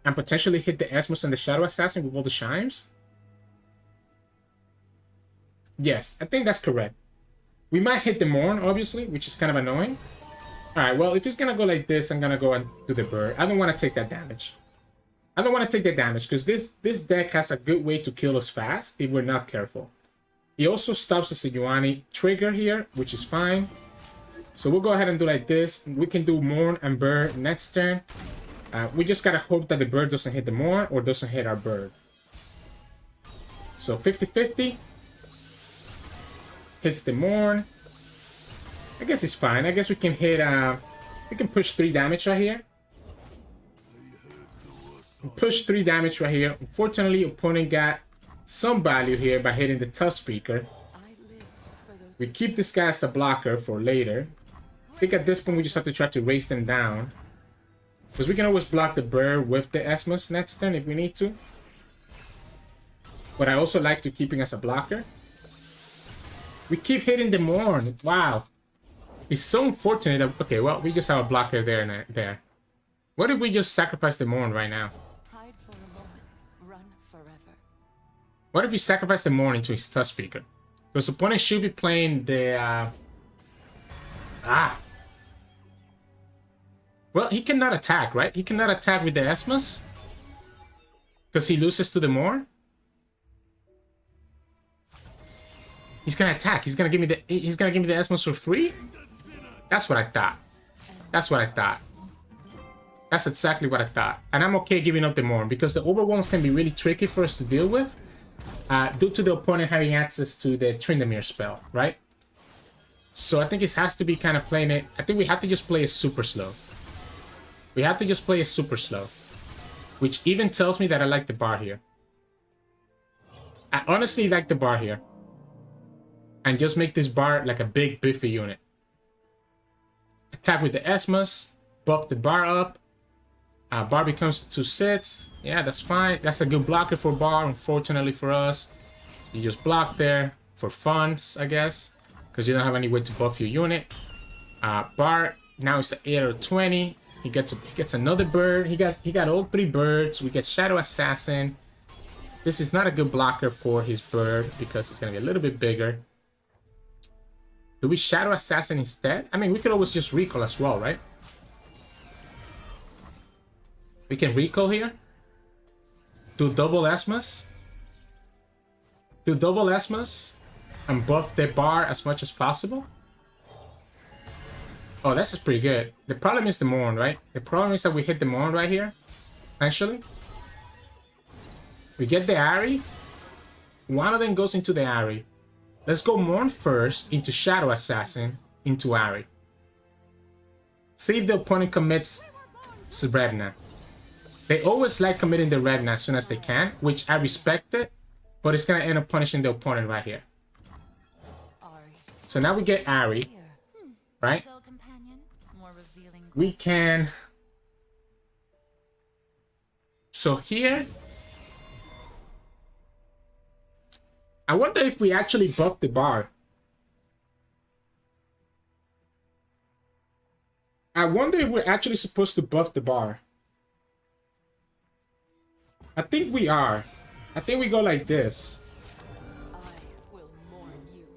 and potentially hit the Esmus and the Shadow Assassin with all the Chimes. Yes, I think that's correct. We might hit the Mourn, obviously, which is kind of annoying. Alright, well, if he's gonna go like this, I'm gonna go and do the Bird. I don't want to take that damage. I don't want to take that damage, because this deck has a good way to kill us fast if we're not careful. He also stops the Sejuani trigger here, which is fine. So we'll go ahead and do like this. We can do Mourn and Bird next turn. We just gotta hope that the Bird doesn't hit the Mourn or doesn't hit our Bird. So 50-50. Hits the Mourn. I guess it's fine. I guess we can hit, we can push 3 damage right here. Push 3 damage right here. Unfortunately, opponent got some value here by hitting the Tough Speaker. We keep this guy as a blocker for later. I think at this point we just have to try to race them down. Because we can always block the Bird with the Esmus next turn if we need to. But I also like to keep him as a blocker. We keep hitting the Mourn. Wow. It's so unfortunate that... Okay, well, we just have a blocker there and there. What if we just sacrifice the Mourn right now? Hide for a moment, run forever. What if we sacrifice the Mourn into his Tough Speaker? Because opponent should be playing the... Well, he cannot attack, right? He cannot attack with the Esmus. Because he loses to the Mourn. He's gonna attack. He's gonna give me the Esmus for free? That's what I thought. That's what I thought. That's exactly what I thought. And I'm okay giving up the Mourn because the overwhelms can be really tricky for us to deal with. Due to the opponent having access to the Tryndamere spell, right? So I think it has to be kind of playing it. I think we have to just play it super slow. We have to just play it super slow. Which even tells me that I like the Bard here. I honestly like the Bard here. And just make this Bard like a big biffy unit. Attack with the Esmus. Buff the Bard up. Bard becomes 2/6. Yeah, that's fine. That's a good blocker for Bard, unfortunately for us. You just block there for fun, I guess. Because you don't have any way to buff your unit. Bard, now it's an 8 or 20. He gets another bird. He got all 3 birds. We get Shadow Assassin. This is not a good blocker for his bird because it's going to be a little bit bigger. Do we Shadow Assassin instead? I mean, we could always just recall as well, right? We can recall here. Do double Esmus. Do double Esmus. And buff the Bard as much as possible. Oh, this is pretty good. The problem is the Mourn, right? The problem is that we hit the Mourn right here. Essentially. We get the Ahri. One of them goes into the Ahri. Let's go Mourn first, into Shadow Assassin, into Ahri. See if the opponent commits Redna. They always like committing the Redna as soon as they can, which I respect it, but it's going to end up punishing the opponent right here. So now we get Ahri, right? We can... So here... I wonder if we actually buff the Bard. I wonder if we're actually supposed to buff the Bard. I think we are. I think we go like this. I will mourn you.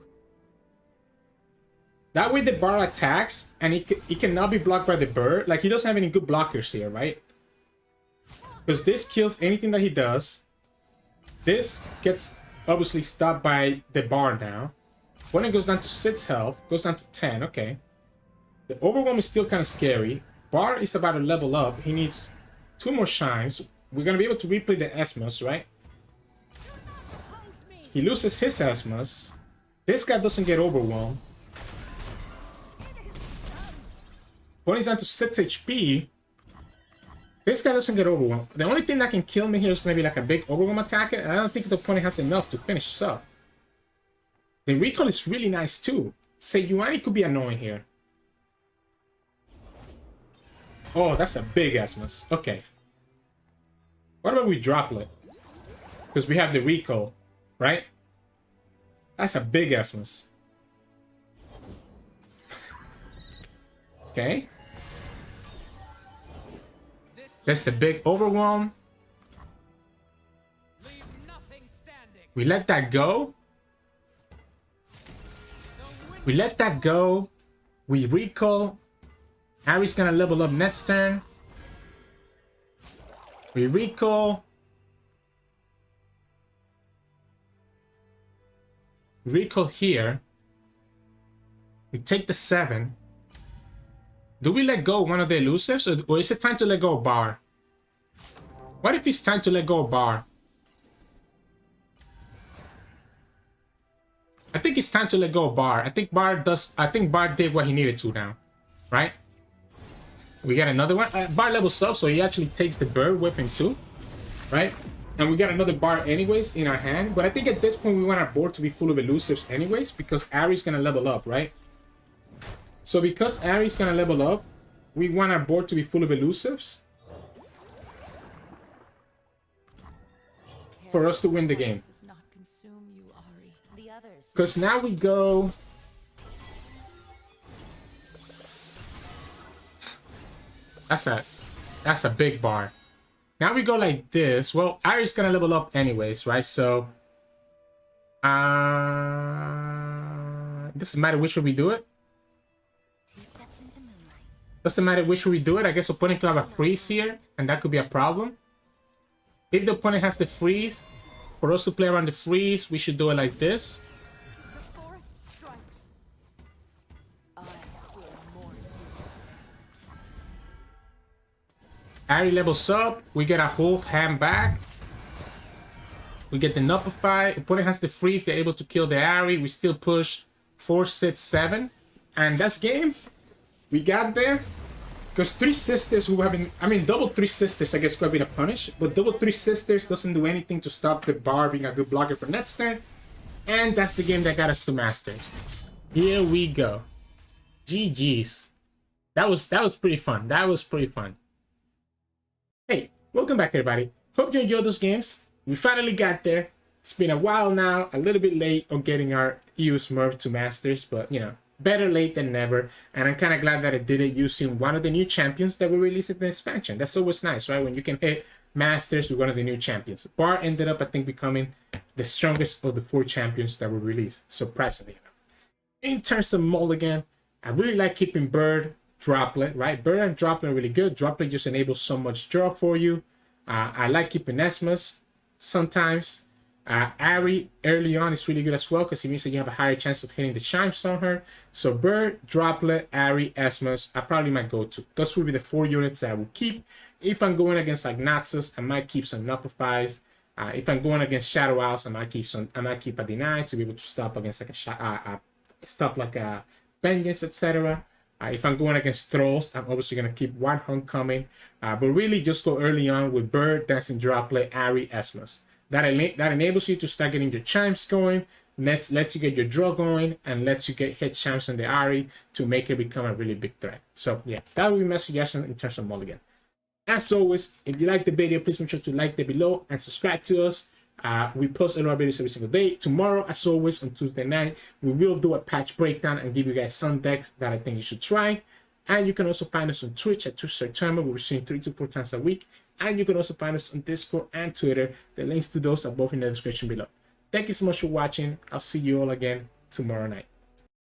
That way the Bard attacks and he cannot be blocked by the bird. Like, he doesn't have any good blockers here, right? Because this kills anything that he does. This gets... obviously stopped by the Bard now. When it goes down to 6 health, goes down to 10, okay. The Overwhelm is still kind of scary. Bard is about to level up. He needs 2 more Chimes. We're going to be able to replay the Esmus, right? He loses his Esmus. This guy doesn't get Overwhelmed. When he's down to 6 HP, This guy doesn't get overwhelmed. The only thing that can kill me here is going to be like a big overwhelm attack. And I don't think the opponent has enough to finish this up. The recall is really nice too. Sejuani could be annoying here. Oh, that's a big Esmus. Okay. What about we Droplet? Because we have the recall, right? That's a big Esmus. Okay. That's the big overwhelm. We let that go. We let that go. We recall. Ahri's gonna level up next turn. We recall. Recall here. We take the 7. Do we let go one of the elusives, or is it time to let go of Bard? What if it's time to let go of Bard? I think it's time to let go of Bard. I think Bard did what he needed to now, right? We got another one. Bard levels up, so he actually takes the bird weapon too, right? And we got another Bard anyways in our hand. But I think at this point we want our board to be full of elusives anyways, because Ahri's gonna level up, right? So because Ahri's gonna level up, we want our board to be full of elusives for us to win the game. Because now we go... That's a big bar. Now we go like this. Well, Ahri's gonna level up anyways, right? So... doesn't matter which way we do it. Doesn't matter which way we do it. I guess opponent could have a freeze here, and that could be a problem. If the opponent has the freeze, for us to play around the freeze, we should do it like this. Ahri levels up, we get a whole hand back. We get the Nullify. Opponent has the freeze, they're able to kill the Ahri. We still push 4, 6, 7. And that's game. We got there. Because 3 sisters who have been... I mean, double 3 sisters, I guess, could have been a punish. But double 3 sisters doesn't do anything to stop the Bard being a good blocker for next turn. And that's the game that got us to Masters. Here we go. GG's. That was pretty fun. That was pretty fun. Hey, welcome back everybody. Hope you enjoyed those games. We finally got there. It's been a while now, a little bit late on getting our EU Smurf to Masters, but you know, better late than never. And I'm kind of glad that I did it using one of the new champions that we released in the expansion. That's always nice, right? When you can hit Masters with one of the new champions. Bard ended up, I think, becoming the strongest of the 4 champions that were released, surprisingly enough. In terms of mulligan, I really like keeping Bird, Droplet, right? Bird and Droplet are really good. Droplet just enables so much draw for you. I like keeping Esmus sometimes. Ahri early on is really good as well because it means that you have a higher chance of hitting the chimes on her. So Bird, Droplet, Ahri, Esmus are probably my go-to. Those will be the 4 units that I will keep. If I'm going against like Naxos, I might keep some Nuplifies. If I'm going against Shadow Owls, I might keep a Deny to be able to stop against like a Vengeance, etc. If I'm going against Trolls, I'm obviously going to keep one Homecoming. But really just go early on with Bird, Dancing Droplet, Ahri, Esmus. That enables you to start getting your chimes going, lets you get your draw going, and lets you get hit chimes on the Ahri to make it become a really big threat. So yeah, that would be my suggestion in terms of mulligan. As always, if you like the video, please make sure to like it below and subscribe to us. We post a lot of videos every single day. Tomorrow, as always, on Tuesday night, we will do a patch breakdown and give you guys some decks that I think you should try. And you can also find us on Twitch at Sirturmund. We're streaming 3 to 4 times a week. And you can also find us on Discord and Twitter. The links to those are both in the description below. Thank you so much for watching. I'll see you all again tomorrow night.